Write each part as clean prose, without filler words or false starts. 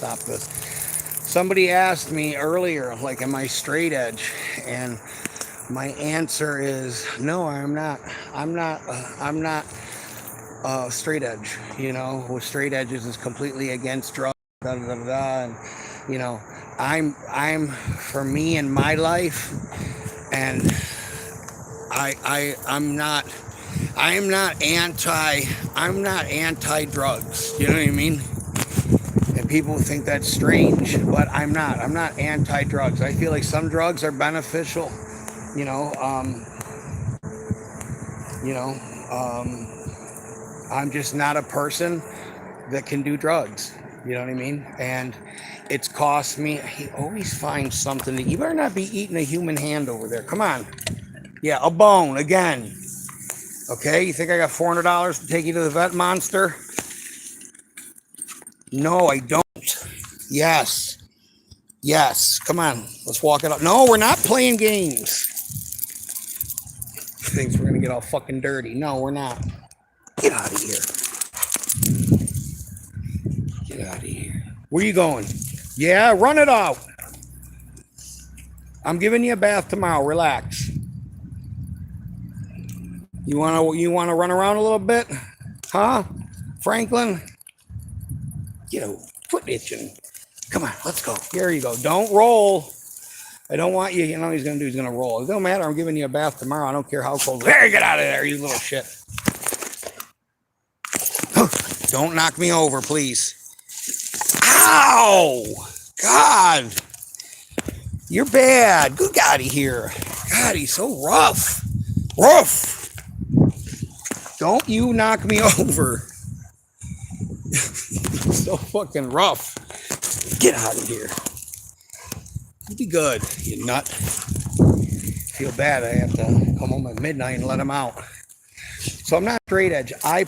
stop this. Somebody asked me earlier, like, am I straight edge? And my answer is no, I'm not. I'm not straight edge. With straight edges is completely against drugs. Da, da, da, da, and you know, I'm for me in my life, and I'm not anti drugs. You know what I mean? And people think that's strange, but I'm not anti drugs. I feel like some drugs are beneficial. You know, um, you know, um, I'm just not a person that can do drugs. You know what I mean? And it's cost me. He always finds something. You better not be eating a human hand over there. Come on. Yeah, a bone again. Okay, you think I got $400 to take you to the vet, monster? No, I don't. Yes. Yes. Come on. Let's walk it up. No, we're not playing games. Thinks we're going to get all fucking dirty. No, we're not. Get out of here. Get out of here. Where are you going? Yeah, run it out. I'm giving you a bath tomorrow. Relax. You wanna run around a little bit? Huh? Franklin? Foot itching. Come on, let's go. There you go. Don't roll. I don't want you. You know what he's gonna do? He's gonna roll. It don't matter. I'm giving you a bath tomorrow. I don't care how cold. There, get out of there, you little shit. Don't knock me over, please. Ow! God. You're bad. Good God, here. God, he's so rough. Rough. Don't you knock me over. So fucking rough. Get out of here. You'll be good, you nut. Feel bad. I have to come home at midnight and let him out. So I'm not straight edge. I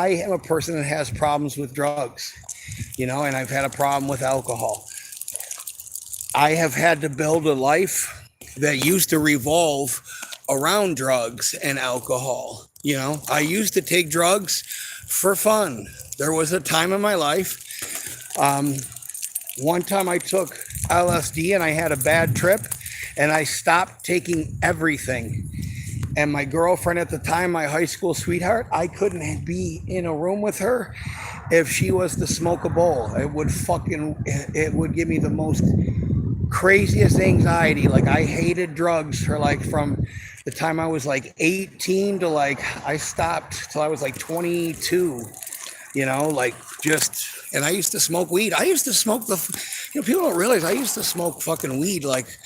am a person that has problems with drugs, and I've had a problem with alcohol. I have had to build a life that used to revolve around drugs and alcohol. I used to take drugs for fun. There was a time in my life. One time I took LSD and I had a bad trip and I stopped taking everything. And my girlfriend at the time, my high school sweetheart, I couldn't be in a room with her if she was to smoke a bowl. It would give me the most craziest anxiety. Like, I hated drugs from the time I was like 18 to I stopped till I was like 22, and I used to smoke weed. I used to smoke people don't realize I used to smoke fucking weed like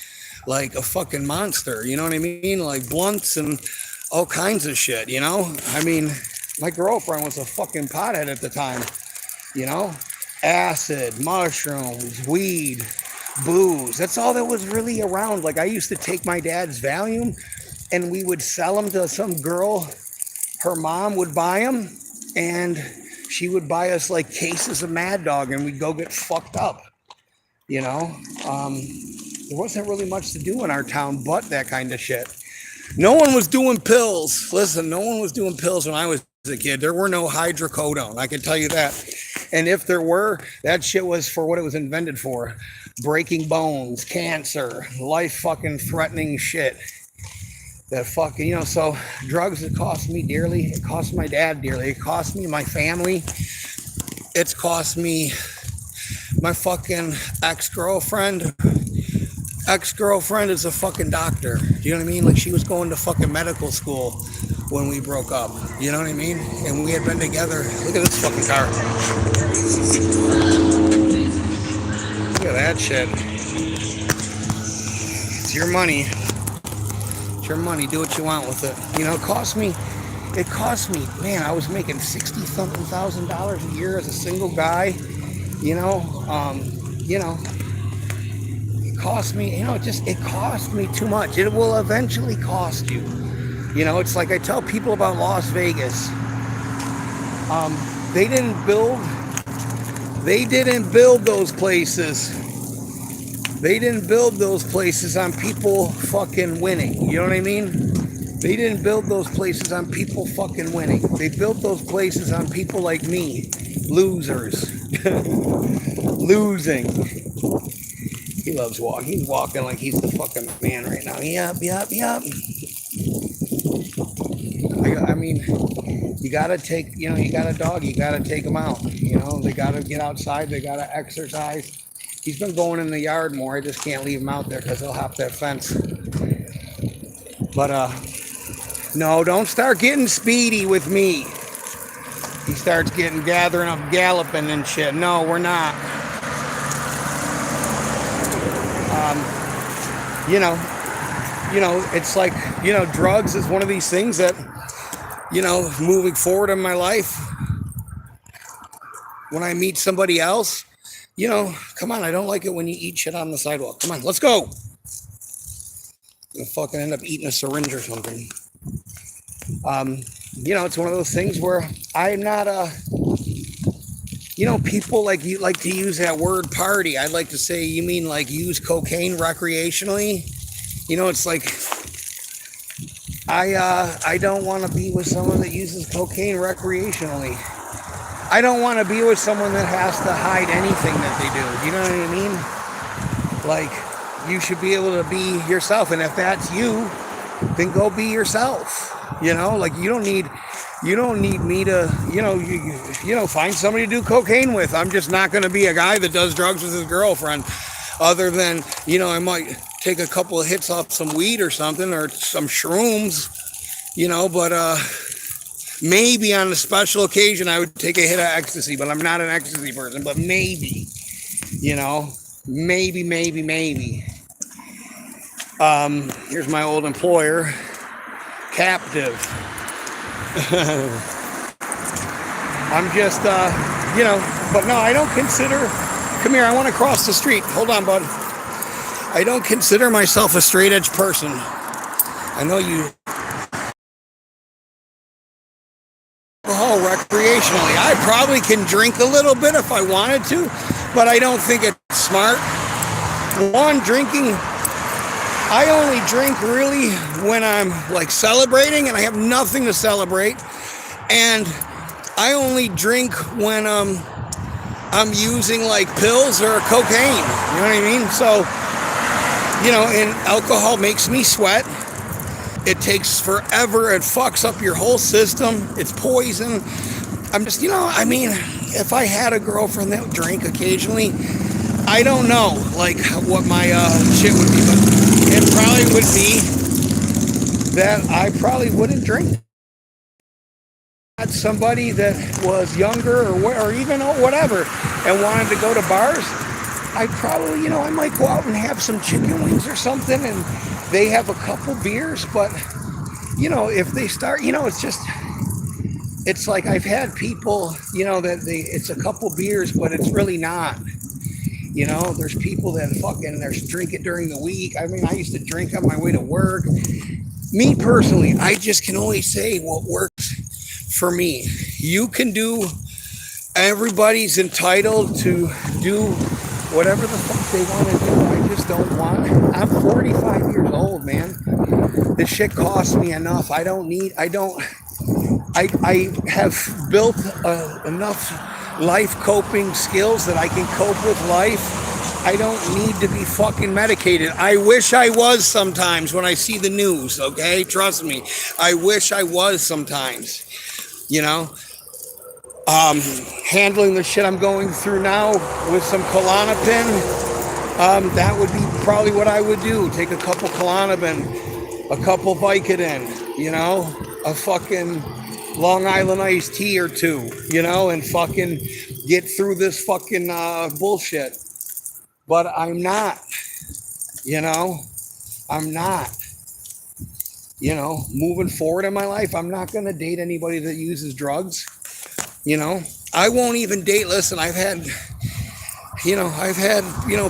a fucking monster. You know what I mean? Like blunts and all kinds of shit, I mean, my girlfriend was a fucking pothead at the time, acid, mushrooms, weed, booze. That's all that was really around. Like, I used to take my dad's Valium and we would sell them to some girl. Her mom would buy them and she would buy us like cases of Mad Dog and we'd go get fucked up. There wasn't really much to do in our town but that kind of shit. No one was doing pills. Listen, no one was doing pills when I was a kid. There were no hydrocodone, I can tell you that. And if there were, that shit was for what it was invented for. Breaking bones, cancer, life fucking threatening shit. That fucking, so drugs, it cost me dearly. It cost my dad dearly. It cost me my family. It's cost me my fucking ex-girlfriend. Ex-girlfriend is a fucking doctor. Do you know what I mean? Like, she was going to fucking medical school when we broke up. You know what I mean? And we had been together. Look at this fucking car. Look at that shit. It's your money. It's your money. Do what you want with it. It cost me, man, I was making $60-something thousand a year as a single guy. It cost me, it cost me too much. It will eventually cost you. It's like I tell people about Las Vegas. They didn't build those places. They didn't build those places on people fucking winning. You know what I mean? They didn't build those places on people fucking winning. They built those places on people like me. Losers. losing. He loves walking. He's walking like he's the fucking man right now. Yep. I mean, you gotta take, you got a dog, you gotta take him out. They gotta get outside, they gotta exercise. He's been going in the yard more. I just can't leave him out there because he'll hop that fence. But no, don't start getting speedy with me. He starts gathering up galloping and shit. No, we're not. It's like, drugs is one of these things that, moving forward in my life, when I meet somebody else, come on, I don't like it when you eat shit on the sidewalk. Come on, let's go. You'll fucking end up eating a syringe or something. It's one of those things where I'm not people like you like to use that word party. I'd like to say, you mean like use cocaine recreationally? It's like, I don't want to be with someone that uses cocaine recreationally. I don't want to be with someone that has to hide anything that they do. You know what I mean? Like, you should be able to be yourself. And if that's you, then go be yourself. Like you don't need me to, find somebody to do cocaine with. I'm just not going to be a guy that does drugs with his girlfriend, other than, I might take a couple of hits off some weed or something, or some shrooms, but maybe on a special occasion I would take a hit of ecstasy, but I'm not an ecstasy person, but maybe, maybe. Here's my old employer, Captive. I'm just, but no, I don't consider, come here, I want to cross the street. Hold on, bud. I don't consider myself a straight edge person. I know you. Alcohol recreationally. I probably can drink a little bit if I wanted to, but I don't think it's smart. I only drink really when I'm like celebrating and I have nothing to celebrate. And I only drink when I'm using like pills or cocaine. You know what I mean? So, and alcohol makes me sweat. It takes forever. It fucks up your whole system. It's poison. I'm just, if I had a girlfriend that would drink occasionally, I don't know, like, what my shit would be, but it probably would be that I probably wouldn't drink. Had somebody that was younger or even whatever and wanted to go to bars, I probably, I might go out and have some chicken wings or something, and they have a couple beers, but, if they start, it's like I've had people, that it's a couple beers, but it's really not. There's people that there's drinking during the week. I mean, I used to drink on my way to work. Me personally, I just can only say what works for me. You can do, everybody's entitled to do whatever the fuck they want to do. I just don't want it. I'm 45 years old, man. This shit costs me enough. I have built enough life coping skills that I can cope with life. I don't need to be fucking medicated. I wish I was sometimes when I see the news, okay? Trust me. I wish I was sometimes, handling the shit I'm going through now with some Klonopin, that would be probably what I would do. Take a couple Klonopin, a couple Vicodin, a fucking Long Island iced tea or two, and fucking get through this fucking bullshit. But I'm not, I'm not, moving forward in my life. I'm not going to date anybody that uses drugs. I won't even date. Listen, I've had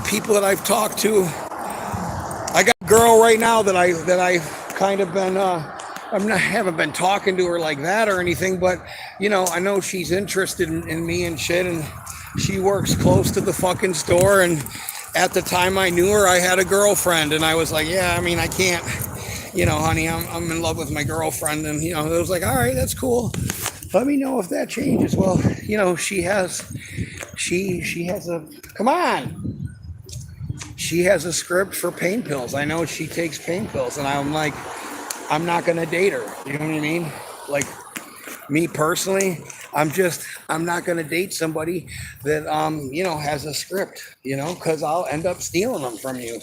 people that I've talked to. I got a girl right now that I've kind of been, haven't been talking to her like that or anything, but I know she's interested in me and shit, and she works close to the fucking store. And at the time I knew her, I had a girlfriend, and I was like, yeah, I mean, I can't, honey, I'm in love with my girlfriend. And it was like, all right, that's cool. Let me know if that changes. Well, she has a, come on. She has a script for pain pills. I know she takes pain pills, and I'm like, I'm not gonna date her. You know what I mean? Like, me personally, I'm not gonna date somebody that has a script, because I'll end up stealing them from you.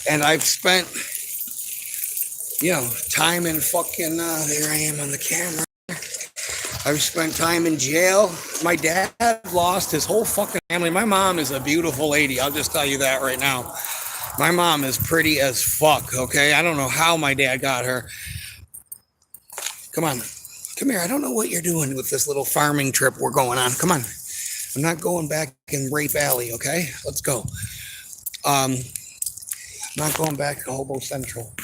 And I've spent, time in fucking there I am on the camera. I've spent time in jail. My dad lost his whole fucking family. My mom is a beautiful lady. I'll just tell you that right now. My mom is pretty as fuck, okay? I don't know how my dad got her. Come on. Come here. I don't know what you're doing with this little farming trip we're going on. Come on. I'm not going back in Rape Alley, okay? Let's go. I'm not going back to Hobo Central.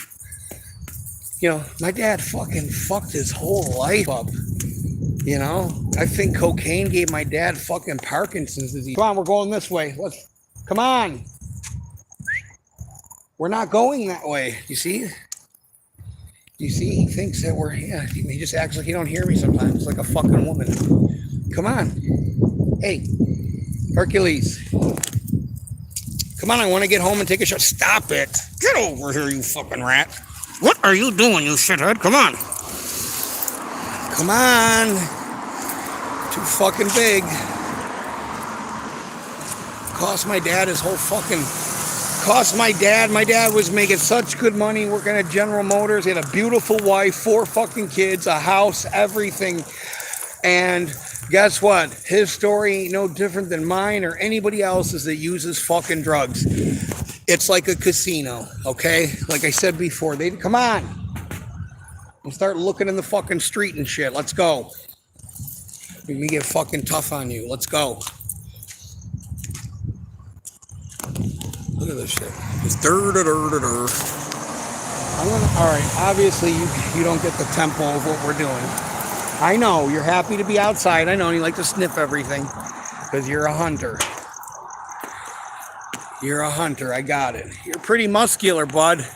My dad fucking fucked his whole life up. I think cocaine gave my dad fucking Parkinson's disease. Come on, we're going this way. Come on. We're not going that way. You see? He thinks that he just acts like he don't hear me sometimes. It's like a fucking woman. Come on. Hey, Hercules. Come on, I want to get home and take a shower. Stop it. Get over here, you fucking rat. What are you doing, you shithead? Come on. Come on. Too fucking big. Cost my dad his whole fucking... My dad was making such good money working at General Motors. He had a beautiful wife, 4 fucking kids, a house, everything. And guess what? His story ain't no different than mine or anybody else's that uses fucking drugs. It's like a casino, okay? Like I said before, come on. We'll start looking in the fucking street and shit. Let's go. Let me get fucking tough on you. Let's go. Look at this shit. Just all right, obviously you don't get the tempo of what we're doing. I know, you're happy to be outside. I know, you like to sniff everything because you're a hunter. You're a hunter, I got it. You're pretty muscular, bud.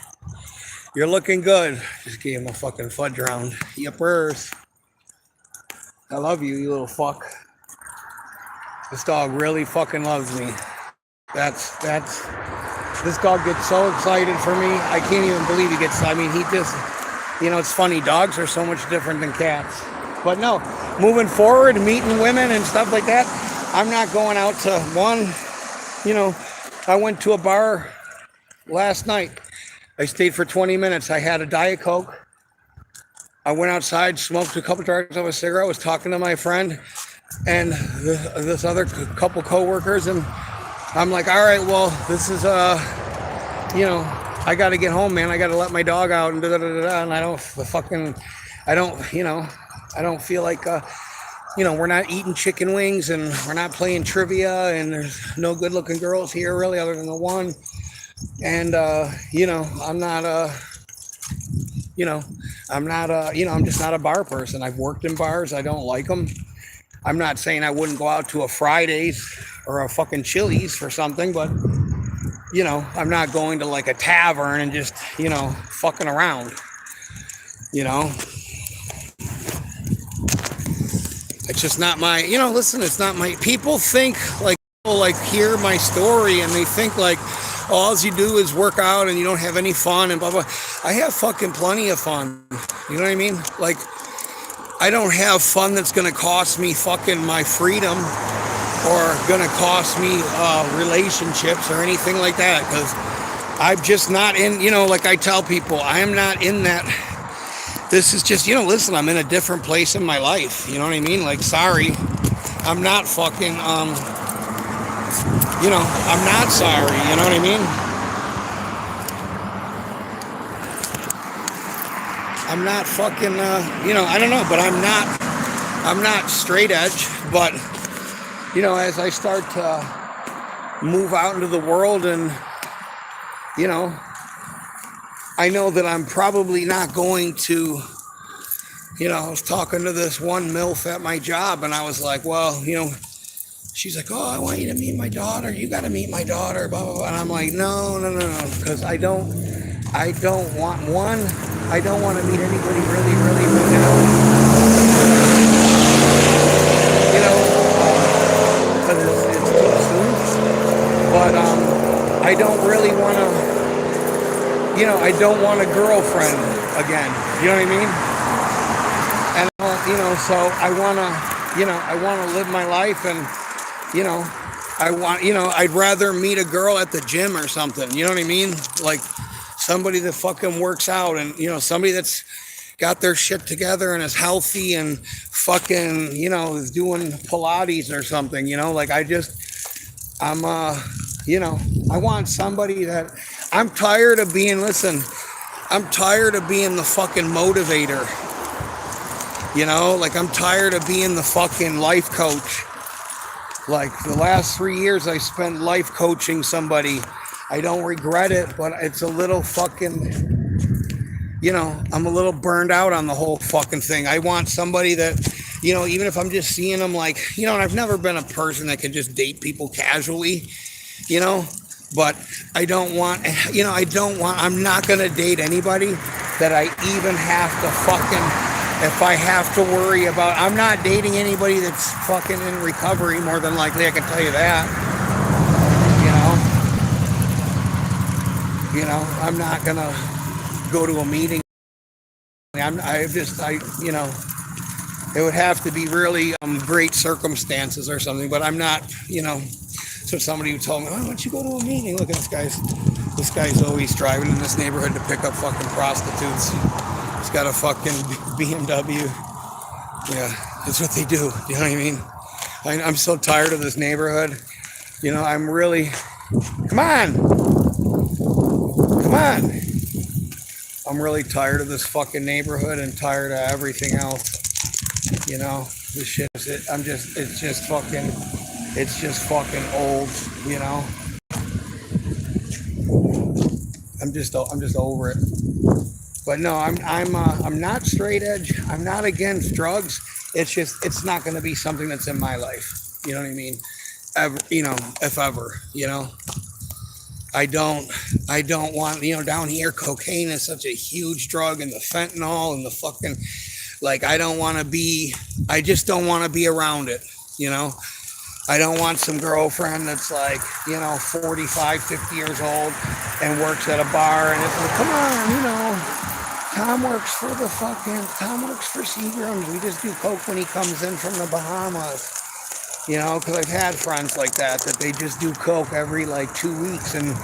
You're looking good. Just gave him a fucking fudge round. Yippers. I love you, you little fuck. This dog really fucking loves me. This dog gets so excited for me. I can't even believe he just, it's funny. Dogs are so much different than cats. But no, moving forward, meeting women and stuff like that, I'm not going out to one, I went to a bar last night. I stayed for 20 minutes. I had a Diet Coke. I went outside, smoked a couple jars of a cigarette, was talking to my friend and this other couple coworkers, and I'm like, all right, well, this is, I got to get home, man. I got to let my dog out and and I don't feel like, we're not eating chicken wings and we're not playing trivia and there's no good looking girls here really other than the one. And, I'm just not a bar person. I've worked in bars. I don't like them. I'm not saying I wouldn't go out to a Fridays or a fucking Chili's for something, but, I'm not going to like a tavern and just, fucking around, It's just not my, it's not my, people hear my story and they think like, all you do is work out and you don't have any fun and blah, blah. I have fucking plenty of fun. You know what I mean? Like, I don't have fun that's going to cost me fucking my freedom or going to cost me relationships or anything like that. Because I'm just not in, like I tell people, I am not in that. This is just, listen, I'm in a different place in my life. You know what I mean? Like, sorry, I'm not fucking, I'm not sorry. You know what I mean? I'm not fucking, I don't know, but I'm not straight edge, but, as I start to move out into the world and, I know that I'm probably not going to, I was talking to this one MILF at my job and I was like, well, she's like, oh, I want you to meet my daughter. You got to meet my daughter, blah, blah, blah. And I'm like, no, because I don't want to meet anybody really, really right now. but I don't really want to, I don't want a girlfriend again. You know what I mean? And so I want to live my life, and you know, I'd rather meet a girl at the gym or something. You know what I mean? Like somebody that fucking works out, and somebody that's got their shit together and is healthy and fucking, is doing Pilates or something. Like I want somebody that I'm tired of being. Listen, I'm tired of being the fucking motivator. Like I'm tired of being the fucking life coach. Like the last 3 years I spent life coaching somebody. I don't regret it, but it's a little fucking, I'm a little burned out on the whole fucking thing. I want somebody that, even if I'm just seeing them, like, and I've never been a person that can just date people casually, but I don't want, I'm not going to date anybody that I even have to fucking, if I have to worry about. I'm not dating anybody that's fucking in recovery, more than likely, I can tell you that. I'm not gonna go to a meeting. It would have to be really great circumstances or something, but I'm not, so somebody who told me, why don't you go to a meeting? Look at this guy's always driving in this neighborhood to pick up fucking prostitutes. He's got a fucking BMW. Yeah, that's what they do. You know what I mean? I'm so tired of this neighborhood. I'm really, come on. I'm really tired of this fucking neighborhood and tired of everything else. This shit is it. It's just fucking old. I'm just over it. But no, I'm not straight edge. I'm not against drugs. It's not going to be something that's in my life. You know what I mean? Ever, if ever, I don't want, down here, cocaine is such a huge drug, and the fentanyl and the fucking, like, I just don't want to be around it. I don't want some girlfriend that's like, 45, 50 years old and works at a bar, and it's like, come on, Tom works for Seagram's. We just do coke when he comes in from the Bahamas. Because I've had friends like that they just do coke every like 2 weeks, and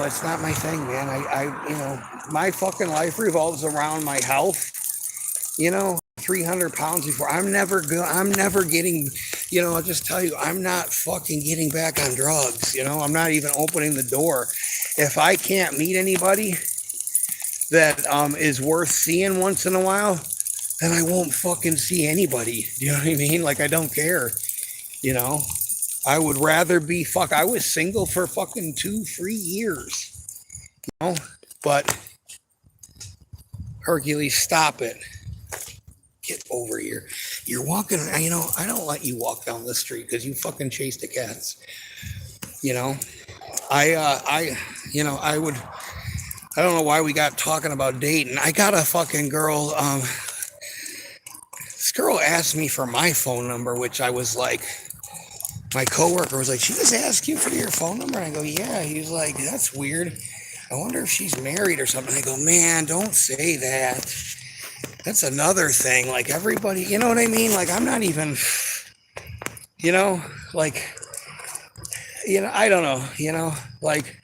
it's not my thing, man. My fucking life revolves around my health. 300 pounds before. I'm never getting, I'll just tell you, I'm not fucking getting back on drugs. I'm not even opening the door. If I can't meet anybody that is worth seeing once in a while, then I won't fucking see anybody. Do you know what I mean? Like, I don't care. I would rather be I was single for fucking 2-3 years. But Hercules, stop it. Get over here. You're walking, I don't let you walk down the street because you fucking chase the cats. I don't know why we got talking about dating. I got a fucking girl, this girl asked me for my phone number, which I was like, my coworker was like, she just asked you for your phone number? And I go, yeah. He's like, that's weird. I wonder if she's married or something. I go, man, don't say that. That's another thing. Like, everybody, you know what I mean? Like, I'm not even, like, I don't know, like,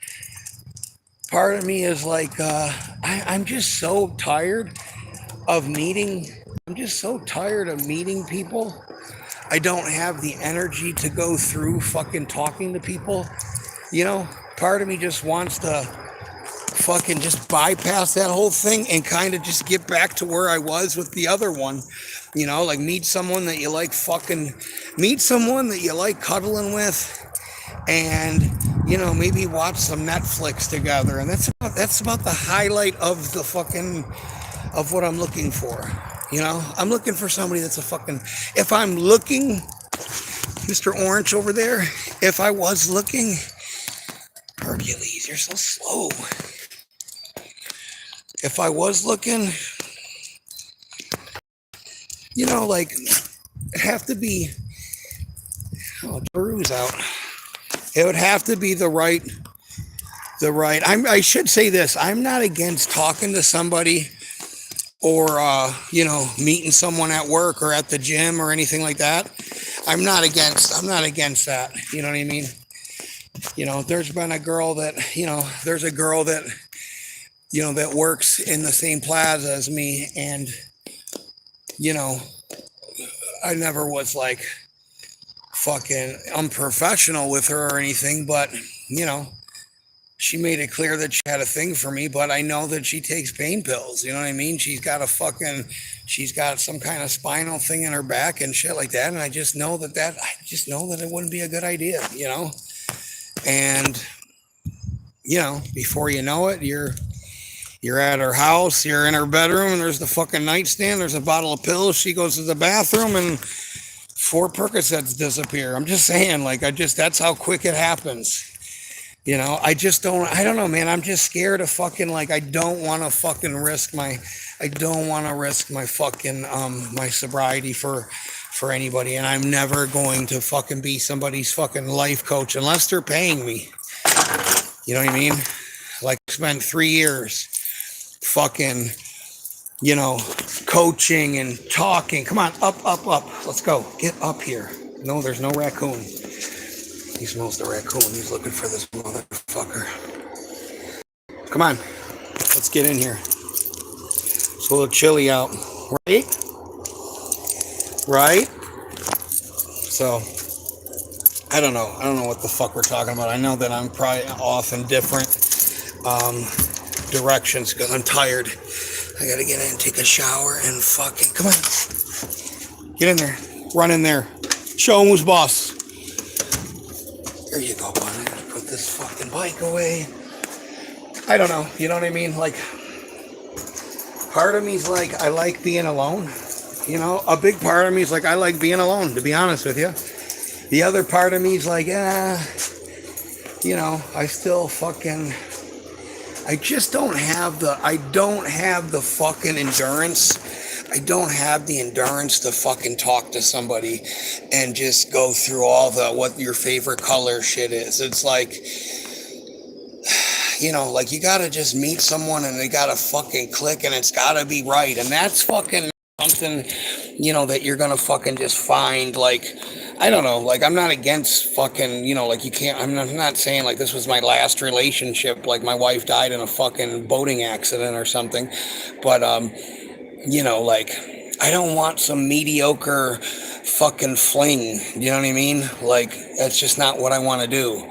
part of me is like, I'm just so tired of meeting people. I don't have the energy to go through fucking talking to people. Part of me just wants to fucking just bypass that whole thing and kind of just get back to where I was with the other one. Like, meet someone that you like cuddling with, and maybe watch some Netflix together. And that's about the highlight of the fucking of what I'm looking for. I'm looking for somebody that's if I'm looking, Mr. Orange over there, if I was looking, Hercules, you're so slow. If I was looking, like, it'd have to be, I'll bruise out. It would have to be the right. I should say this. I'm not against talking to somebody or meeting someone at work or at the gym or anything like that. I'm not against that. You know what I mean? There's been a girl that, there's a girl that, that works in the same plaza as me. And, I never was like fucking unprofessional with her or anything, but, she made it clear that she had a thing for me, but I know that she takes pain pills. You know what I mean? She's got some kind of spinal thing in her back and shit like that. And I just know that it wouldn't be a good idea, and, before you know it, you're at her house, you're in her bedroom, and there's the fucking nightstand, there's a bottle of pills. She goes to the bathroom and 4 Percocets disappear. I'm just saying, that's how quick it happens. I don't know, man. I'm just scared of fucking, I don't want to fucking risk my fucking, my sobriety for anybody. And I'm never going to fucking be somebody's fucking life coach unless they're paying me. You know what I mean? I spent 3 years fucking, coaching and talking. Come on, up. Let's go. Get up here. No, there's no raccoon. He smells the raccoon. He's looking for this motherfucker. Come on. Let's get in here. It's a little chilly out. Right? So, I don't know. I don't know what the fuck we're talking about. I know that I'm probably off in different directions because I'm tired. I gotta get in and take a shower and fucking... Come on. Get in there. Run in there. Show him who's boss. There you go, bud. I'm gonna put this fucking bike away. I don't know. You know what I mean? Part of me's I like being alone. A big part of me is I like being alone, to be honest with you. The other part of me is I still fucking... I just don't have the fucking endurance. I don't have the endurance to fucking talk to somebody and just go through all what your favorite color shit is. It's you gotta just meet someone and they gotta fucking click and it's gotta be right. And that's fucking something, that you're gonna fucking just find. I don't know, I'm not against fucking, you can't, I'm not saying this was my last relationship, my wife died in a fucking boating accident or something, but, I don't want some mediocre fucking fling, you know what I mean? That's just not what I want to do,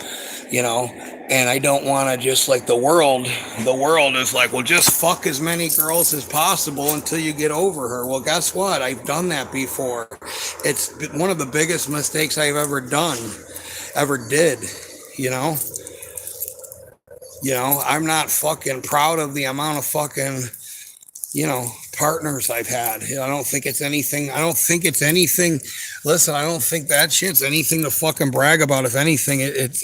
and I don't want to just the world is well, just fuck as many girls as possible until you get over her. Well, guess what? I've done that before. It's one of the biggest mistakes I've ever did, I'm not fucking proud of the amount of fucking, partners I've had. I don't think it's anything. Listen, I don't think that shit's anything to fucking brag about. If anything, it's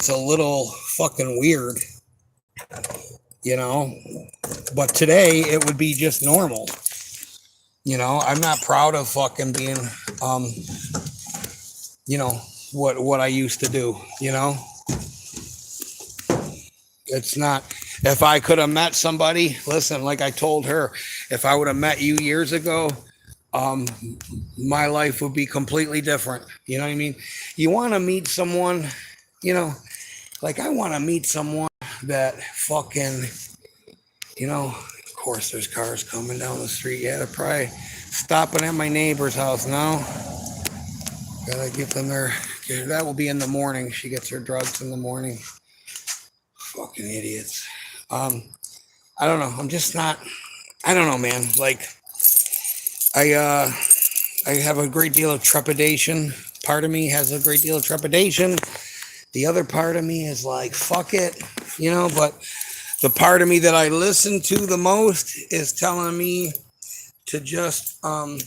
a little fucking weird, but today it would be just normal. I'm not proud of fucking being, what I used to do, It's not, if I could have met somebody, listen, like I told her, if I would have met you years ago, my life would be completely different. You know what I mean? You want to meet someone, I want to meet someone that fucking, of course there's cars coming down the street. Yeah, they're probably stopping at my neighbor's house now. Gotta get them there. That will be in the morning. She gets her drugs in the morning. Fucking idiots. I don't know. I'm just not, I don't know, man. I have a great deal of trepidation. Part of me has a great deal of trepidation. The other part of me is fuck it, but the part of me that I listen to the most is telling me to just, I'm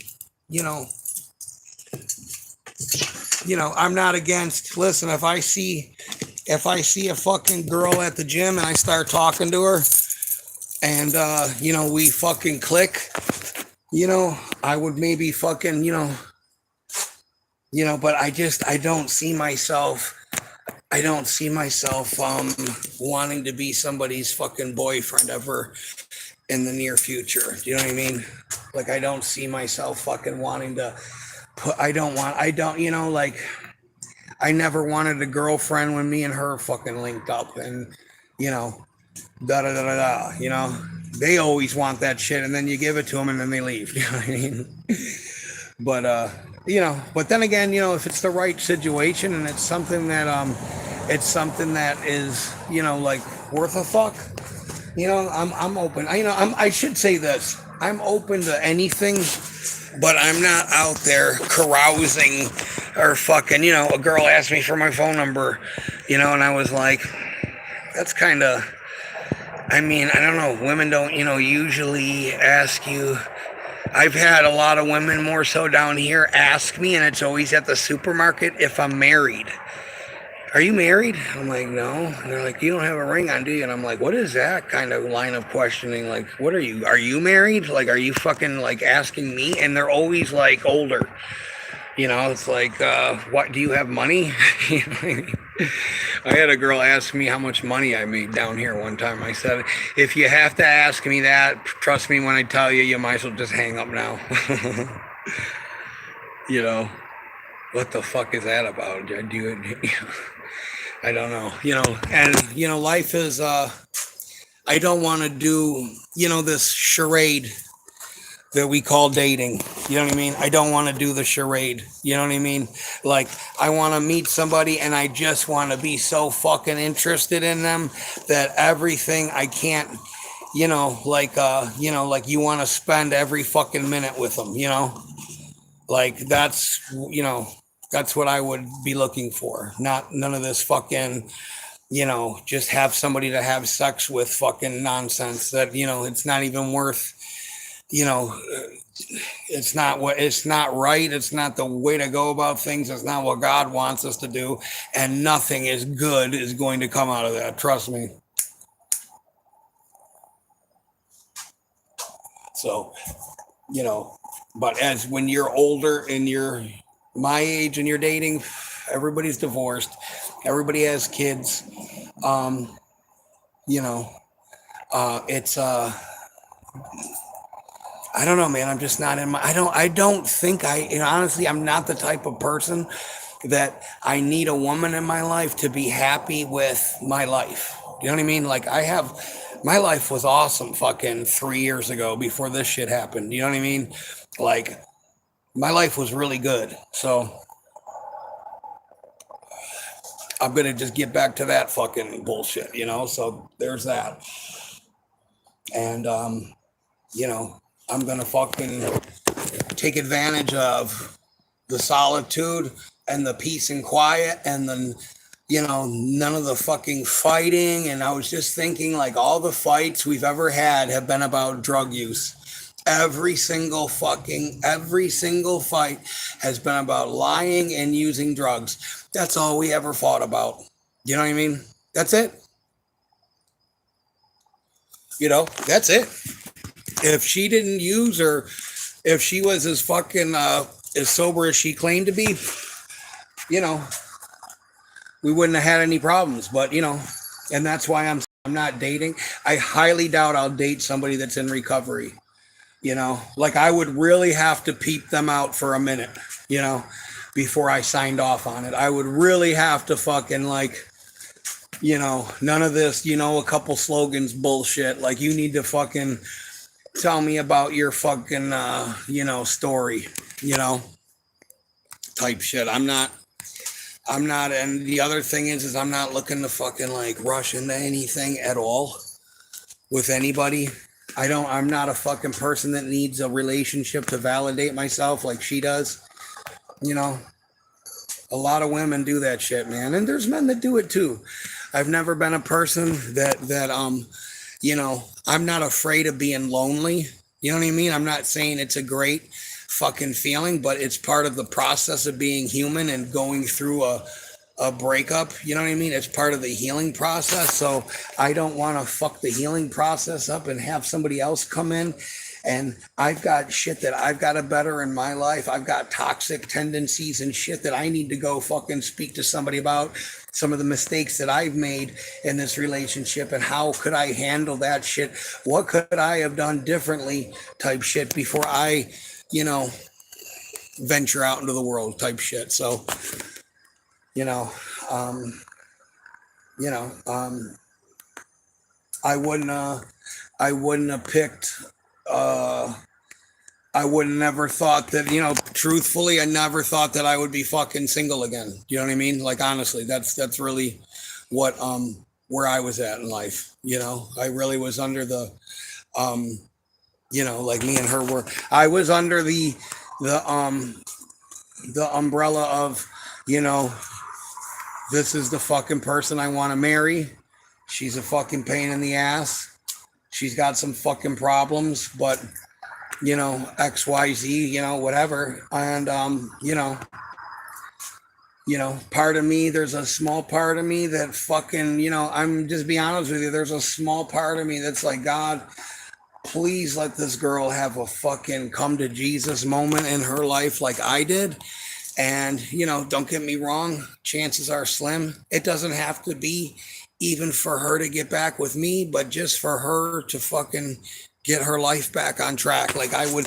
not against, listen, if I see a fucking girl at the gym and I start talking to her and, we fucking click, I would maybe fucking, but I don't see myself. I don't see myself wanting to be somebody's fucking boyfriend ever in the near future. Do you know what I mean? Like I don't see myself fucking wanting to put. I don't. Like I never wanted a girlfriend when me and her fucking linked up, and you know, da da da da da. They always want that shit, and then you give it to them, and then they leave. You know what I mean? But but then again, if it's the right situation and it's something that is, like worth a fuck, I'm open. I should say this. I'm open to anything, but I'm not out there carousing or fucking, a girl asked me for my phone number, and I was like, that's kind of, I mean, I don't know. Women don't, usually ask you. I've had a lot of women more so down here ask me, and it's always at the supermarket, if I'm married. Are you married? I'm like, no. And they're like, you don't have a ring on, do you? And I'm like, what is that kind of line of questioning? Like, what are you? Are you married? Like, are you fucking like asking me? And they're always like older. It's like, what, do you have money? I had a girl ask me how much money I made down here one time. I said, if you have to ask me that, trust me when I tell you, you might as well just hang up now. What the fuck is that about? I don't know, and, life is, I don't want to do, this charade that we call dating. You know what I mean? I don't want to do the charade. You know what I mean? Like, I want to meet somebody and I just want to be so fucking interested in them that everything I can't, like you want to spend every fucking minute with them, Like, that's what I would be looking for. None of this fucking, just have somebody to have sex with fucking nonsense that, it's not even worth, it's not right. It's not the way to go about things. It's not what God wants us to do. And nothing is good is going to come out of that. Trust me. So, but as when you're older and you're my age and you're dating, everybody's divorced. Everybody has kids. It's, I don't know, man. I'm just not in my. I don't think honestly, I'm not the type of person that I need a woman in my life to be happy with my life. You know what I mean? Like my life was awesome fucking 3 years ago before this shit happened. You know what I mean? Like my life was really good. So I'm going to just get back to that fucking bullshit, So there's that. And, I'm going to fucking take advantage of the solitude and the peace and quiet and then, none of the fucking fighting. And I was just thinking like all the fights we've ever had have been about drug use. Every single fight has been about lying and using drugs. That's all we ever fought about. You know what I mean? That's it. That's it. If she didn't use or if she was as fucking as sober as she claimed to be, we wouldn't have had any problems. But and that's why I'm not dating. I highly doubt I'll date somebody that's in recovery. Like I would really have to peep them out for a minute, before I signed off on it. I would really have to fucking like, none of this, a couple slogans bullshit. Like you need to fucking tell me about your fucking, story, type shit. I'm not, and the other thing is I'm not looking to fucking like rush into anything at all with anybody. I'm not a fucking person that needs a relationship to validate myself like she does. A lot of women do that shit, man. And there's men that do it too. I've never been a person that I'm not afraid of being lonely. You know what I mean? I'm not saying it's a great fucking feeling, but it's part of the process of being human and going through a breakup. You know what I mean? It's part of the healing process. So I don't want to fuck the healing process up and have somebody else come in And I've got shit that I've got to better in my life. I've got toxic tendencies and shit that I need to go fucking speak to somebody about. Some of the mistakes that I've made in this relationship, and how could I handle that shit? What could I have done differently type shit before I, you know, venture out into the world type shit. So, you know, um, you know, I wouldn't have picked, uh, I would have never thought that, truthfully, I never thought that I would be fucking single again. You know what I mean? Like, honestly, that's really what, where I was at in life. I really was under the, um, like me and her were, I was under the the umbrella of, you know, this is the fucking person I want to marry. She's a fucking pain in the ass. She's got some fucking problems, but XYZ, whatever. And part of me, there's a small part of me that fucking, I'm just be honest with you, there's a small part of me that's like, God, please let this girl have a fucking come to Jesus moment in her life like I did. And, don't get me wrong, chances are slim. It doesn't have to be even for her to get back with me, but just for her to fucking get her life back on track. Like I would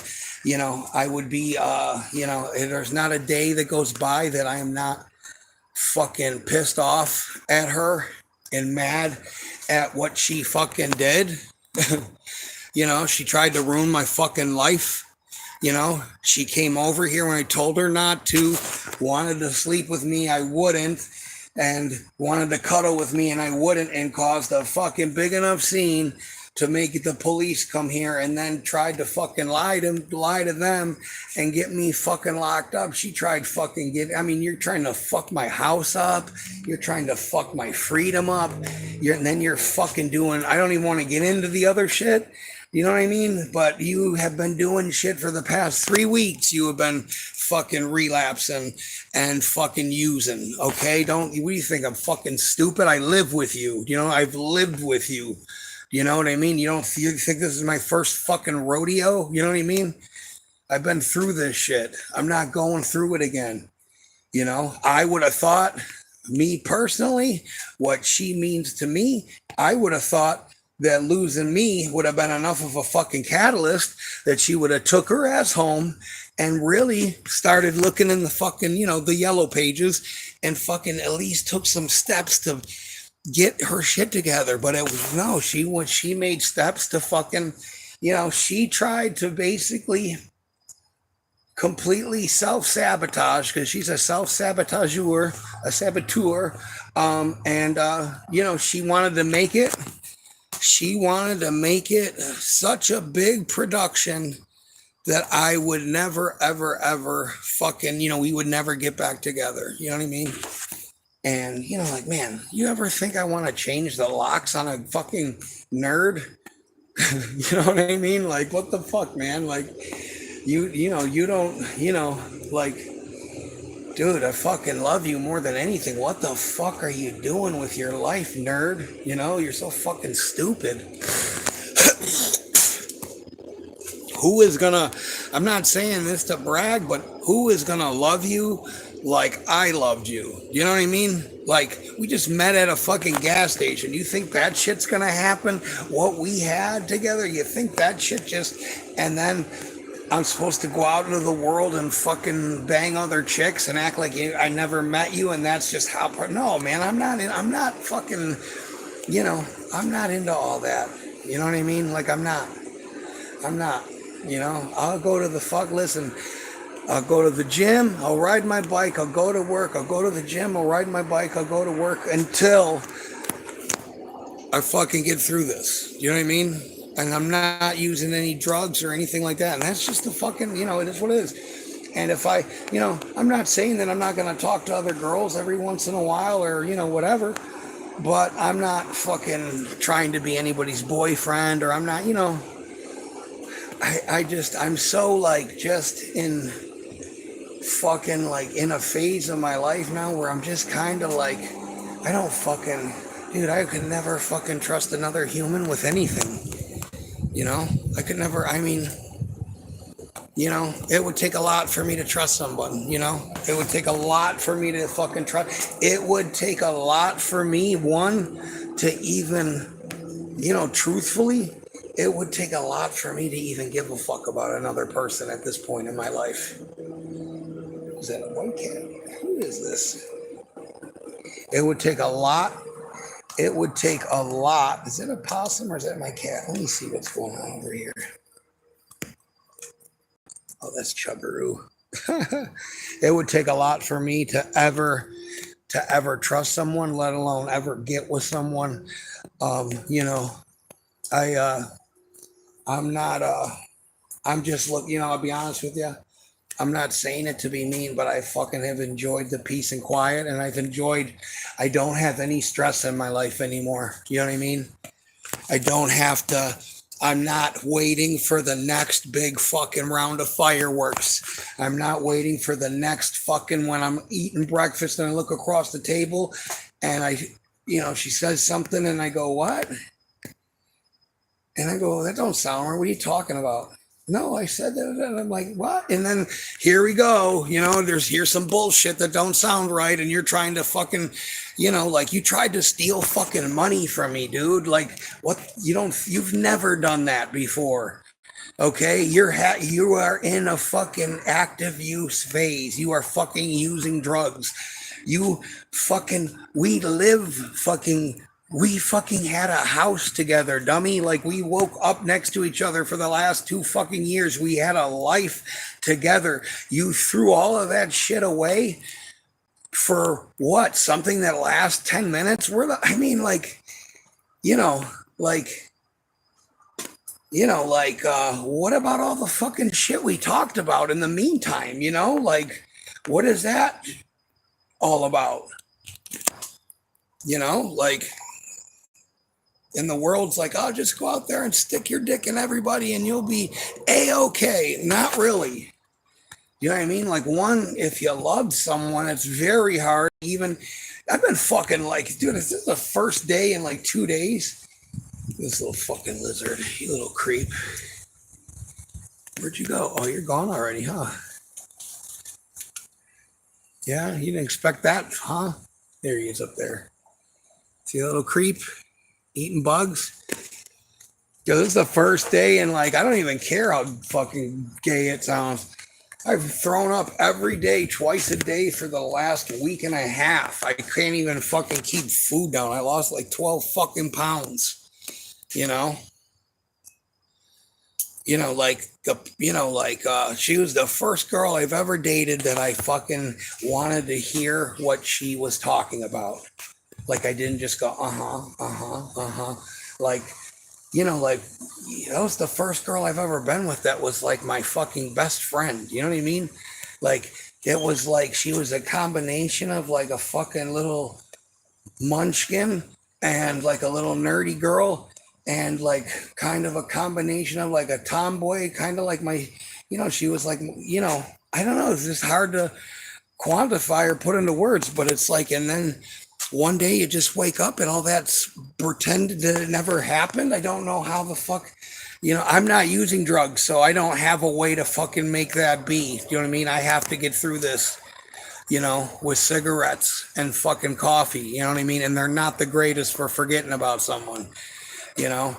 be, there's not a day that goes by that I am not fucking pissed off at her and mad at what she fucking did. She tried to ruin my fucking life. She came over here when I told her not to, wanted to sleep with me, I wouldn't, and wanted to cuddle with me, and I wouldn't, and caused a fucking big enough scene to make the police come here, and then tried to fucking lie to them and get me fucking locked up. She tried fucking you're trying to fuck my house up. You're trying to fuck my freedom up. And then you're fucking doing, I don't even want to get into the other shit. You know what I mean? But you have been doing shit for the past 3 weeks. You have been fucking relapsing and fucking using. Okay? What do you think? I'm fucking stupid? I live with you. I've lived with you. You know what I mean? You think this is my first fucking rodeo? You know what I mean? I've been through this shit. I'm not going through it again. I would have thought, me personally, what she means to me, I would have thought that losing me would have been enough of a fucking catalyst that she would have took her ass home and really started looking in the fucking, the yellow pages and fucking at least took some steps to get her shit together. But it was no, she made steps to fucking, she tried to basically completely self-sabotage, because she's a self-saboteur, a saboteur. She wanted to make it. She wanted to make it such a big production that I would never, ever, ever fucking, we would never get back together. You know what I mean? And, like, man, you ever think I want to change the locks on a fucking nerd? You know what I mean? Like, what the fuck, man? Like, you don't, like, dude, I fucking love you more than anything. What the fuck are you doing with your life, nerd? You're so fucking stupid. Who is gonna, I'm not saying this to brag, but who is gonna love you like I loved you? You know what I mean? Like, we just met at a fucking gas station. You think that shit's gonna happen? What we had together? You think that shit just, and then I'm supposed to go out into the world and fucking bang other chicks and act like I never met you, and that's just how. No, man, I'm not fucking, I'm not into all that. You know what I mean? Like, I'm not. I'll go to the fuck. Listen, I'll go to the gym. I'll ride my bike. I'll go to work. I'll go to the gym. I'll ride my bike. I'll go to work until I fucking get through this. You know what I mean? And I'm not using any drugs or anything like that. And that's just the fucking, it is what it is. And if I, I'm not saying that I'm not going to talk to other girls every once in a while or, whatever. But I'm not fucking trying to be anybody's boyfriend, or I'm not, I'm so like just in fucking like in a phase of my life now where I'm just kind of like, I don't fucking, dude, I could never fucking trust another human with anything. I could never, You know, it would take a lot for me to trust someone, you know? It would take a lot for me to fucking trust. It would take a lot for me, one, to even, you know, truthfully, it would take a lot for me to even give a fuck about another person at this point in my life. Is that a white cat? Who is this? It would take a lot. It would take a lot. Is it a possum or is that my cat? Let me see what's going on over here. Oh, that's Chuggaroo. It would take a lot for me to ever trust someone, let alone ever get with someone. You know, I I'm not I'm just look, you know, I'll be honest with you. I'm not saying it to be mean, but I fucking have enjoyed the peace and quiet, and I don't have any stress in my life anymore. You know what I mean? I don't have to, I'm not waiting for the next big fucking round of fireworks. I'm not waiting for the next fucking, when I'm eating breakfast and I look across the table and you know, she says something and I go, what? And I go, that don't sound right. What are you talking about? No, I said that. And I'm like, what? And then here we go. You know, here's some bullshit that don't sound right. And you're trying to fucking, you know, like you tried to steal fucking money from me, dude. Like what? You've never done that before. Okay. You are in a fucking active use phase. You are fucking using drugs. You fucking, we fucking had a house together, dummy. Like we woke up next to each other for the last 2 fucking years. We had a life together. You threw all of that shit away for what? Something that lasts 10 minutes? I mean, like, you know, like, what about all the fucking shit we talked about in the meantime? You know, like, what is that all about? You know, like, and the world's like, oh, just go out there and stick your dick in everybody and you'll be A-okay. Not really. You know what I mean? Like, one, if you love someone, it's very hard. Even, I've been fucking like, dude, this is the first day in like 2 days. This little fucking lizard, you little creep. Where'd you go? Oh, you're gone already, huh? Yeah, you didn't expect that, huh? There he is up there. See a little creep? Eating bugs. Yo, this is the first day, and like, I don't even care how fucking gay it sounds. I've thrown up every day, twice a day for the last week and a half. I can't even fucking keep food down. I lost like 12 fucking pounds, you know? She was the first girl I've ever dated that I fucking wanted to hear what she was talking about. Like I didn't just go, like, like that was the first girl I've ever been with that was like my fucking best friend. You know what I mean? Like it was like she was a combination of like a fucking little munchkin and like a little nerdy girl and like kind of a combination of like a tomboy, kind of like she was like, I don't know, it's just hard to quantify or put into words, but it's like, and then one day you just wake up and all that's pretended that it never happened. I don't know how the fuck, I'm not using drugs, so I don't have a way to fucking make that be. You know what I mean? I have to get through this, with cigarettes and fucking coffee. You know what I mean? And they're not the greatest for forgetting about someone, and,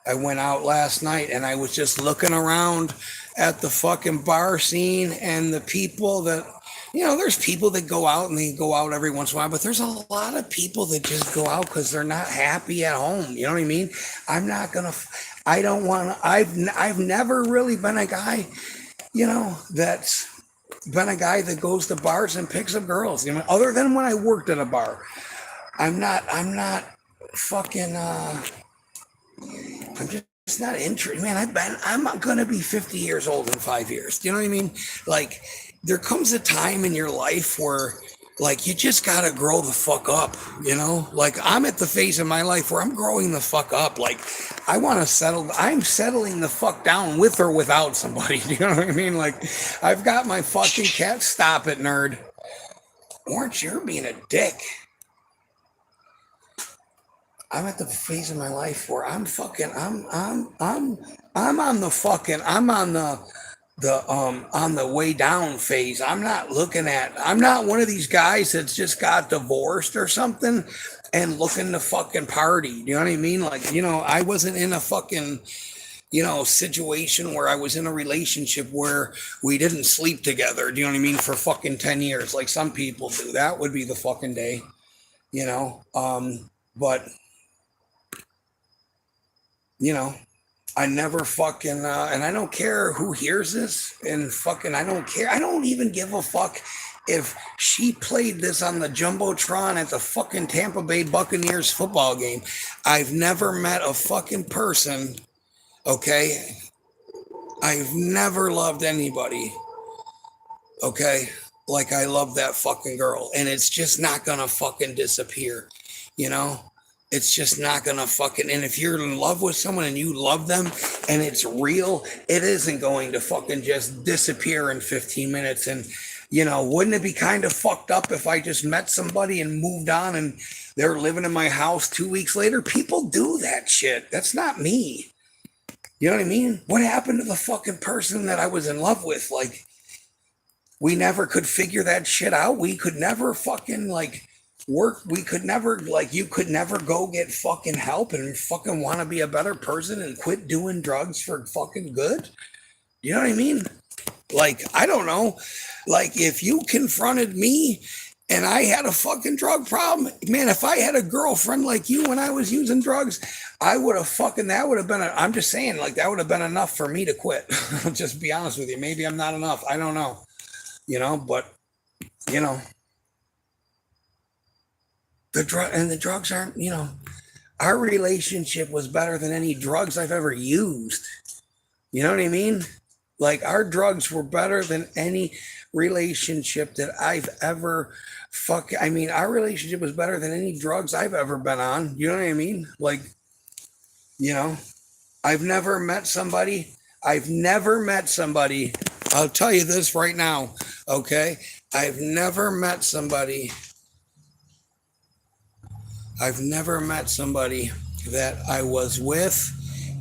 I went out last night and I was just looking around at the fucking bar scene and the people that, there's people that go out and they go out every once in a while, but there's a lot of people that just go out because they're not happy at home. You know what I mean? I don't want to, I've never really been a guy, that's been a guy that goes to bars and picks up girls, other than when I worked at a bar. I'm not fucking, I'm just not interested, man. I'm gonna be 50 years old in 5 years. Do you know what I mean? Like, there comes a time in your life where, like, you just gotta grow the fuck up. Like, I'm at the phase in my life where I'm growing the fuck up. Like, I want to settle. I'm settling the fuck down with or without somebody. Do you know what I mean? Like, I've got my fucking cat. Stop it, nerd. Orange, you're being a dick. I'm at the phase of my life where I'm on the fucking, I'm on the way down phase. I'm not one of these guys that's just got divorced or something and looking to fucking party. You know what I mean? Like, I wasn't in a fucking, situation where I was in a relationship where we didn't sleep together. Do you know what I mean? For fucking 10 years, like some people do. That would be the fucking day, you know? But, you know, I never fucking, and I don't care who hears this, and fucking, I don't care. I don't even give a fuck if she played this on the Jumbotron at the fucking Tampa Bay Buccaneers football game. I've never met a fucking person, okay? I've never loved anybody, okay? Like I love that fucking girl, and it's just not gonna fucking disappear, you know? It's just not gonna fucking. And if you're in love with someone and you love them and it's real, it isn't going to fucking just disappear in 15 minutes. And, wouldn't it be kind of fucked up if I just met somebody and moved on and they're living in my house 2 weeks later? People do that shit. That's not me. You know what I mean? What happened to the fucking person that I was in love with? Like, we never could figure that shit out. We could never fucking work. We could never you could never go get fucking help and fucking want to be a better person and quit doing drugs for fucking good. You know what I mean? Like, I don't know. Like, if you confronted me and I had a fucking drug problem, man, if I had a girlfriend like you when I was using drugs, I would have fucking, that would have been, I'm just saying, like, that would have been enough for me to quit. I'll just be honest with you. Maybe I'm not enough. I don't know. But, you know, the drugs aren't, our relationship was better than any drugs I've ever used. You know what I mean? Like, our drugs were better than any relationship that I've ever our relationship was better than any drugs I've ever been on. You know what I mean? Like, you know, I've never met somebody. I'll tell you this right now. Okay. I've never met somebody that I was with,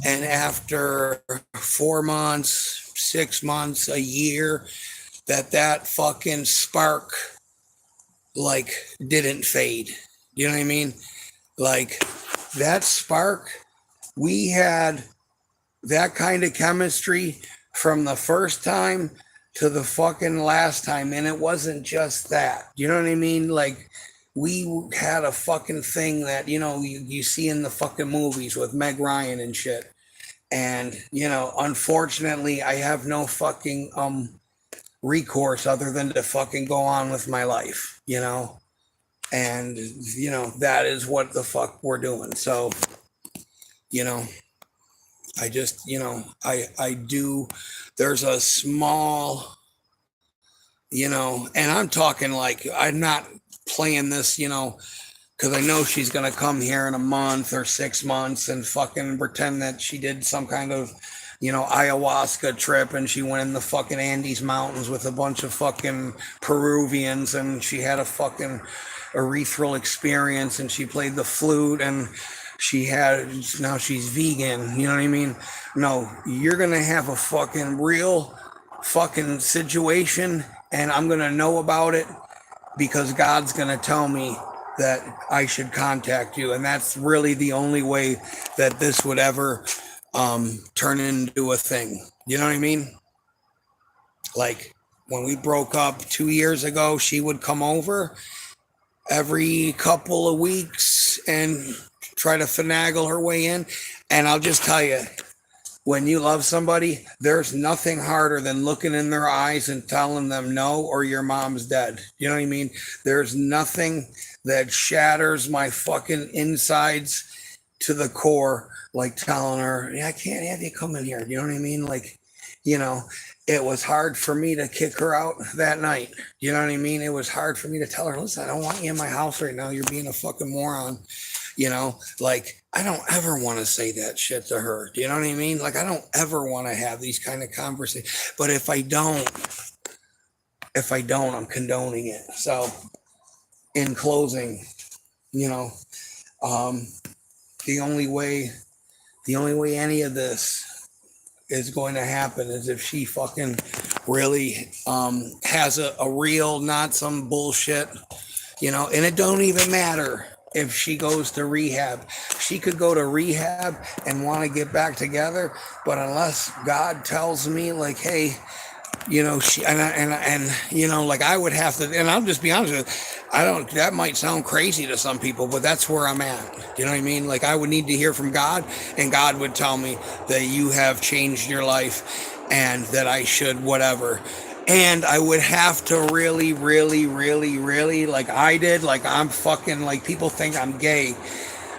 and after 4 months, 6 months, a year, that fucking spark didn't fade. You know what I mean? Like, that spark, we had that kind of chemistry from the first time to the fucking last time, and it wasn't just that. You know what I mean? Like, we had a fucking thing that, you see in the fucking movies with Meg Ryan and shit. And, unfortunately, I have no fucking recourse other than to fucking go on with my life, and, that is what the fuck we're doing. So, I just, I do, there's a small, and I'm talking like, I'm not playing this, because I know she's going to come here in a month or 6 months and fucking pretend that she did some kind of, ayahuasca trip and she went in the fucking Andes Mountains with a bunch of fucking Peruvians and she had a fucking ethereal experience and she played the flute and now she's vegan. You know what I mean? No, you're going to have a fucking real fucking situation and I'm going to know about it because God's going to tell me that I should contact you. And that's really the only way that this would ever turn into a thing. You know what I mean? Like, when we broke up 2 years ago, she would come over every couple of weeks and try to finagle her way in. And I'll just tell you, when you love somebody, there's nothing harder than looking in their eyes and telling them no, or your mom's dead. You know what I mean? There's nothing that shatters my fucking insides to the core like telling her, yeah, I can't have you come in here. You know what I mean? Like, it was hard for me to kick her out that night. You know what I mean? It was hard for me to tell her, listen, I don't want you in my house right now. You're being a fucking moron. Like, I don't ever want to say that shit to her. Do you know what I mean? Like, I don't ever want to have these kind of conversations. But if I don't, I'm condoning it. So, in closing, the only way, the only way any of this is going to happen is if she fucking really has a real, not some bullshit, you know. And it don't even matter if she goes to rehab. She could go to rehab and want to get back together, but unless God tells me, like, hey, you know, she and you know, like, I would have to, and I'll just be honest with you, I don't, that might sound crazy to some people, but that's where I'm at. You know what I mean? Like, I would need to hear from God, and God would tell me that you have changed your life and that I should whatever. And I would have to really, really, really, really, like I did, like I'm fucking, like people think I'm gay.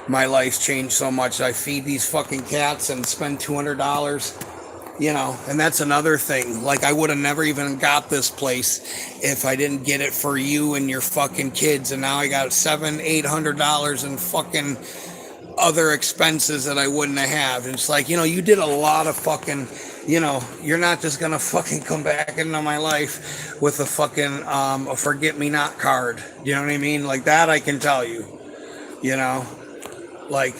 My life's changed so much. I feed these fucking cats and spend $200, you know. And that's another thing. Like, I would have never even got this place if I didn't get it for you and your fucking kids. And now I got $700-800 in fucking other expenses that I wouldn't have. And it's like, you know, you did a lot of fucking, you know, you're not just gonna fucking come back into my life with a fucking a forget-me-not card. You know what I mean? Like, that I can tell you. You know, like,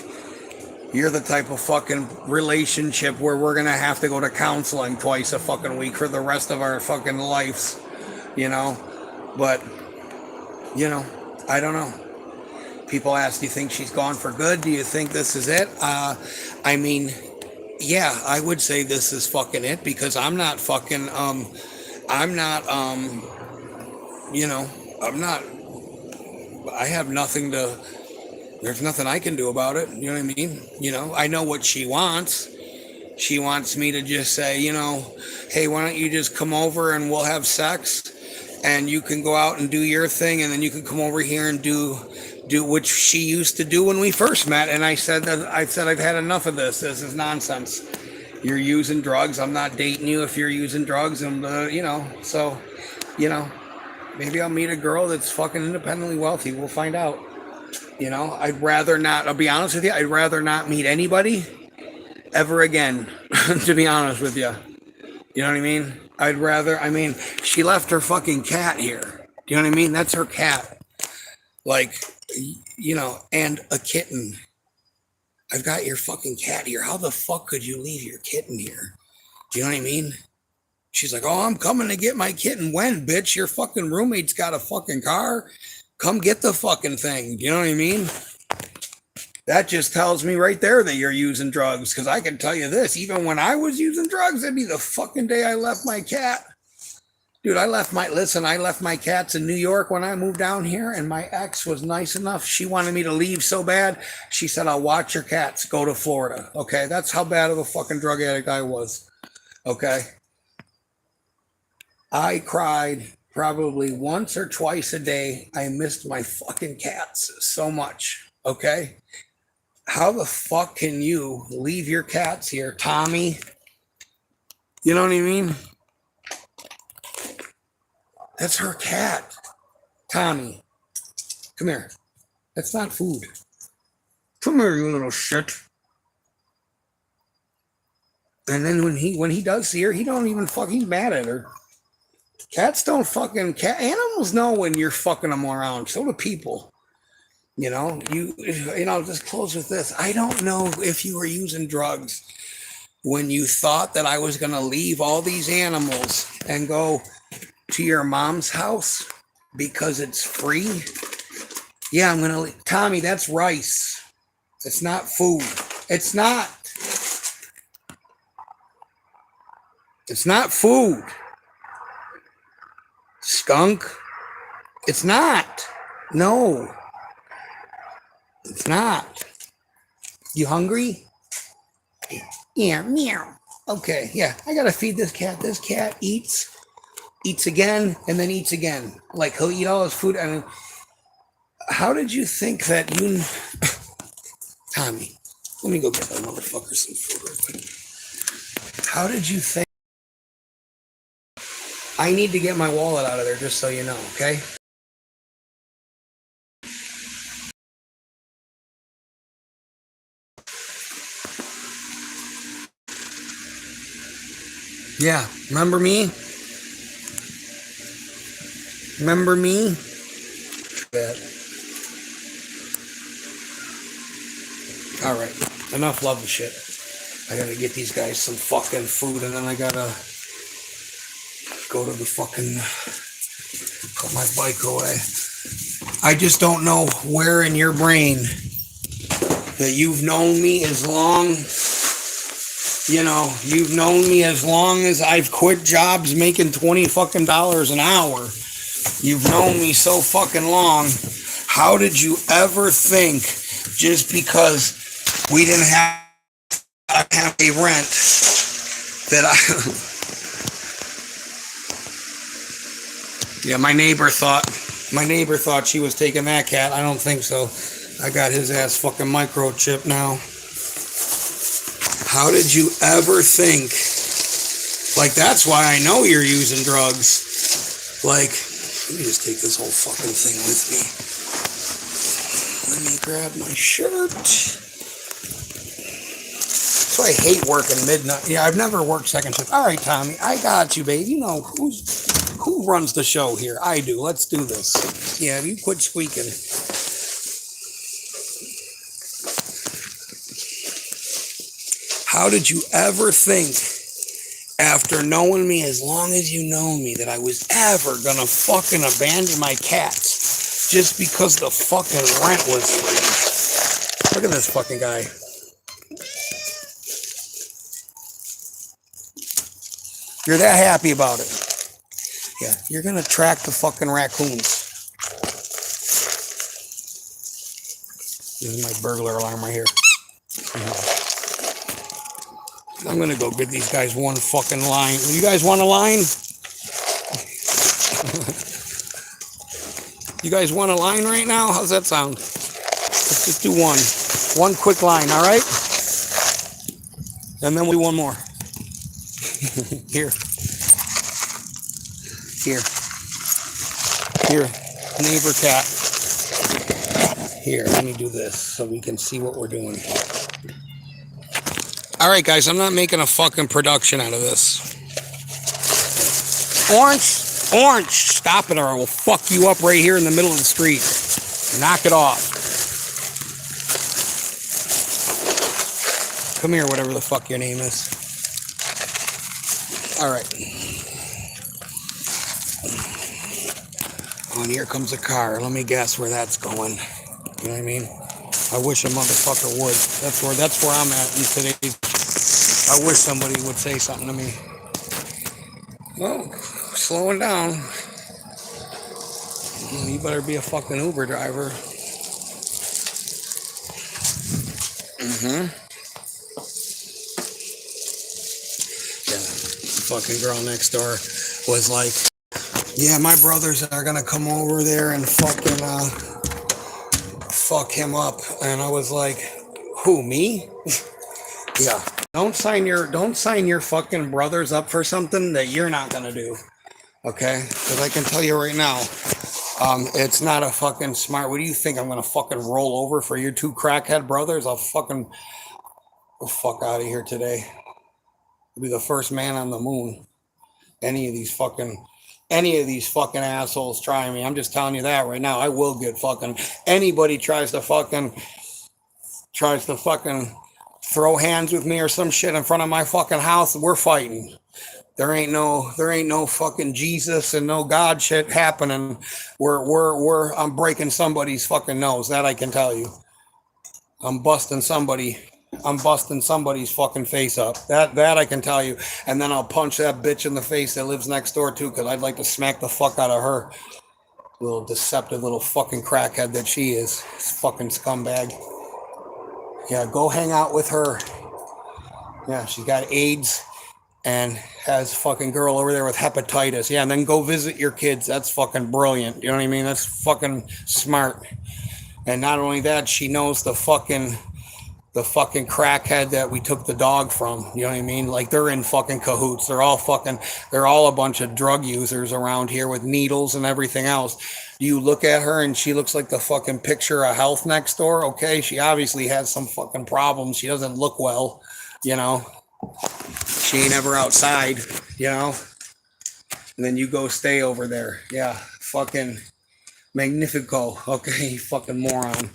you're the type of fucking relationship where we're gonna have to go to counseling twice a fucking week for the rest of our fucking lives. You know, but you know, I don't know. People ask, do you think she's gone for good? Do you think this is it? I mean, yeah, I would say this is fucking it, because I'm not fucking, I'm not, you know, I'm not, I have nothing to, there's nothing I can do about it. You know what I mean? You know, I know what she wants. She wants me to just say, you know, hey, why don't you just come over and we'll have sex, and you can go out and do your thing, and then you can come over here and do what she used to do when we first met. And I said I've had enough of this. This is nonsense. You're using drugs. I'm not dating you if you're using drugs. And you know, so, you know, maybe I'll meet a girl that's fucking independently wealthy. We'll find out. You know, I'd rather not. I'll be honest with you. I'd rather not meet anybody ever again. To be honest with you. You know what I mean? I'd rather. I mean, she left her fucking cat here. Do you know what I mean? That's her cat. Like, you know, and a kitten. I've got your fucking cat here. How the fuck could you leave your kitten here? Do you know what I mean? She's like, oh, I'm coming to get my kitten. When, bitch? Your fucking roommate's got a fucking car. Come get the fucking thing. Do you know what I mean? That just tells me right there that you're using drugs. Because I can tell you this, even when I was using drugs, it'd be the fucking day I left my cat. Dude, I left my cats in New York when I moved down here, and my ex was nice enough. She wanted me to leave so bad. She said, I'll watch your cats. Go to Florida. Okay, that's how bad of a fucking drug addict I was. Okay. I cried probably once or twice a day. I missed my fucking cats so much. Okay. How the fuck can you leave your cats here, Tommy? You know what I mean? That's her cat. Tommy, come here. That's not food. Come here, you little shit. And then when he does see her, he don't even fucking mad at her. Cats don't fucking animals know when you're fucking them around. So do people. You know, you know, just close with this. I don't know if you were using drugs when you thought that I was gonna leave all these animals and go to your mom's house because it's free. Yeah, I'm gonna leave. Tommy, that's rice. It's not food. It's not. It's not food. Skunk. It's not. No. It's not. You hungry? Yeah, meow. Okay, yeah. I gotta feed this cat. This cat eats again, and then eats again. Like, he'll eat all his food. And how did you think that you... Tommy, let me go get that motherfucker some food real quick. How did you think... I need to get my wallet out of there, just so you know, okay? Yeah, remember me? Remember me? All right, enough love and shit. I gotta get these guys some fucking food, and then I gotta go to the fucking, put my bike away. I just don't know where in your brain that you've known me as long, you've known me as long as I've quit jobs making $20 fucking an hour. You've known me so fucking long. How did you ever think just because we didn't have a rent that yeah, my neighbor thought she was taking that cat. I don't think so. I got his ass fucking microchip now. How did you ever think? Like, that's why I know you're using drugs. Like, let me just take this whole fucking thing with me. Let me grab my shirt. So I hate working midnight. Yeah, I've never worked second shift. All right, Tommy, I got you, babe. You know who runs the show here? I do. Let's do this. Yeah, you quit squeaking. How did you ever think, after knowing me as long as you know me, that I was ever gonna fucking abandon my cats just because the fucking rent was free? Look at this fucking guy. You're that happy about it. Yeah, you're gonna track the fucking raccoons. This is my burglar alarm right here. I'm gonna go get these guys one fucking line. You guys want a line? You guys want a line right now? How's that sound? Let's just do one. One quick line, all right? And then we'll do one more. Here. Here. Here. Neighbor cat. Here, let me do this so we can see what we're doing. All right, guys, I'm not making a fucking production out of this. Orange, stop it or I will fuck you up right here in the middle of the street. Knock it off. Come here, whatever the fuck your name is. All right. Oh, and here comes a car. Let me guess where that's going. You know what I mean? I wish a motherfucker would. That's where I'm at in today's. I wish somebody would say something to me. Well, slowing down. You better be a fucking Uber driver. Yeah, the fucking girl next door was like, yeah, my brothers are gonna come over there and fucking fuck him up. And I was like, who, me? Yeah. Don't sign your fucking brothers up for something that you're not gonna do. Okay? Because I can tell you right now, it's not a fucking smart. What do you think? I'm gonna fucking roll over for your two crackhead brothers? I'll fucking the fuck out of here today. I'll be the first man on the moon. Any of these fucking assholes try me. I'm just telling you that right now. I will get fucking anybody tries to fucking throw hands with me or some shit in front of my fucking house, we're fighting. There ain't no fucking Jesus and no God shit happening. I'm breaking somebody's fucking nose. That I can tell you. I'm busting somebody's fucking face up. That I can tell you. And then I'll punch that bitch in the face that lives next door too, because I'd like to smack the fuck out of her. Little deceptive little fucking crackhead that she is. Fucking scumbag. Yeah, go hang out with her. Yeah, she got AIDS and has fucking girl over there with hepatitis. Yeah, and then go visit your kids. That's fucking brilliant. You know what I mean? That's fucking smart. And not only that, she knows the fucking crackhead that we took the dog from. You know what I mean? Like, they're in fucking cahoots. They're all a bunch of drug users around here with needles and everything else. You look at her and she looks like the fucking picture of health next door. Okay, she obviously has some fucking problems. She doesn't look well, you know. She ain't ever outside, you know. And then you go stay over there. Yeah, fucking magnifico. Okay, fucking moron.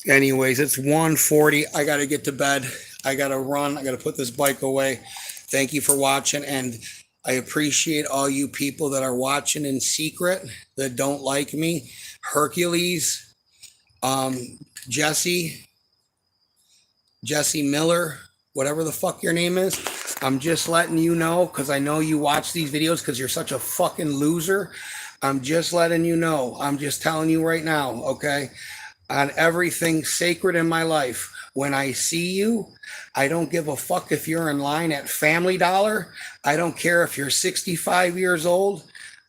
Anyways, it's 1:40. I got to get to bed. I got to run. I got to put this bike away. Thank you for watching. And I appreciate all you people that are watching in secret that don't like me. Hercules, Jesse Miller, whatever the fuck your name is. I'm just letting you know because I know you watch these videos because you're such a fucking loser. I'm just letting you know. I'm just telling you right now, okay? On everything sacred in my life. When I see you, I don't give a fuck if you're in line at Family Dollar. I don't care if you're 65 years old.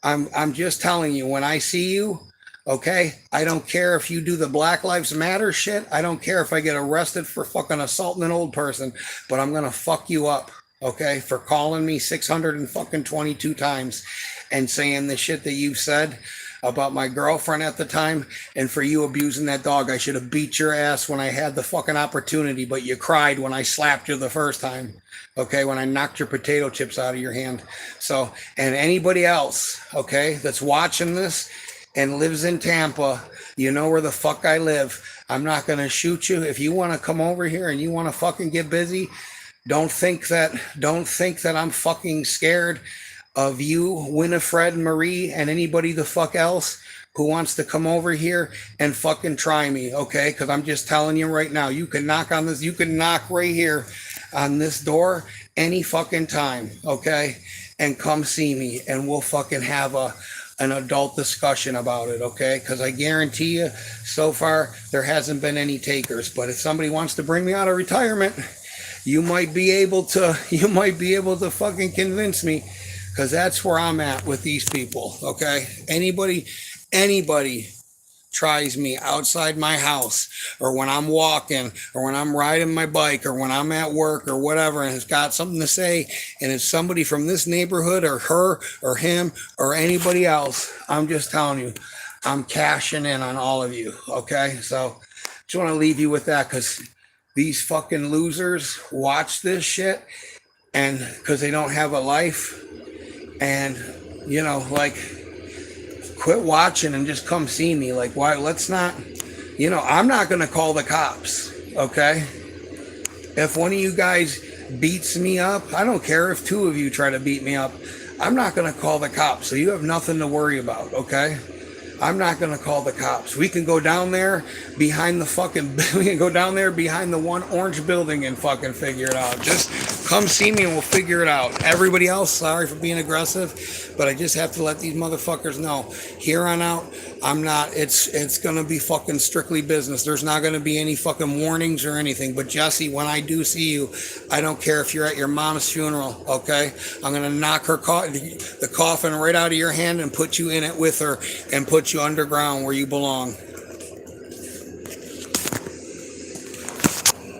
I'm just telling you, when I see you, okay, I don't care if you do the Black Lives Matter shit. I don't care if I get arrested for fucking assaulting an old person, but I'm gonna fuck you up, okay, for calling me 622 times and saying the shit that you said about my girlfriend at the time, and for you abusing that dog. I should have beat your ass when I had the fucking opportunity, but you cried when I slapped you the first time, okay, when I knocked your potato chips out of your hand. So, and anybody else, okay, that's watching this and lives in Tampa, you know where the fuck I live. I'm not gonna shoot you. If you want to come over here and you want to fucking get busy, don't think that I'm fucking scared of you, Winifred, Marie, and anybody the fuck else who wants to come over here and fucking try me, okay? Because I'm just telling you right now, you can knock on this, you can knock right here on this door any fucking time, okay? And come see me, and we'll fucking have an adult discussion about it, okay? Because I guarantee you, so far, there hasn't been any takers. But if somebody wants to bring me out of retirement, you might be able to fucking convince me, because that's where I'm at with these people, okay? Anybody tries me outside my house, or when I'm walking, or when I'm riding my bike, or when I'm at work, or whatever, and has got something to say, and it's somebody from this neighborhood, or her, or him, or anybody else, I'm just telling you, I'm cashing in on all of you, okay? So just want to leave you with that, because these fucking losers watch this shit, and because they don't have a life, and you know, like, quit watching and just come see me. Like, why? Let's not, you know, I'm not gonna call the cops, okay? If one of you guys beats me up, I don't care if two of you try to beat me up, I'm not gonna call the cops, so you have nothing to worry about, okay? I'm not gonna call the cops. We can go down there behind the fucking, we can go down there behind the one orange building and fucking figure it out. Just come see me and we'll figure it out. Everybody else, sorry for being aggressive, but I just have to let these motherfuckers know. Here on out, I'm not, it's gonna be fucking strictly business. There's not gonna be any fucking warnings or anything. But Jesse, when I do see you, I don't care if you're at your mom's funeral, okay? I'm gonna knock her the coffin right out of your hand and put you in it with her and put you underground where you belong.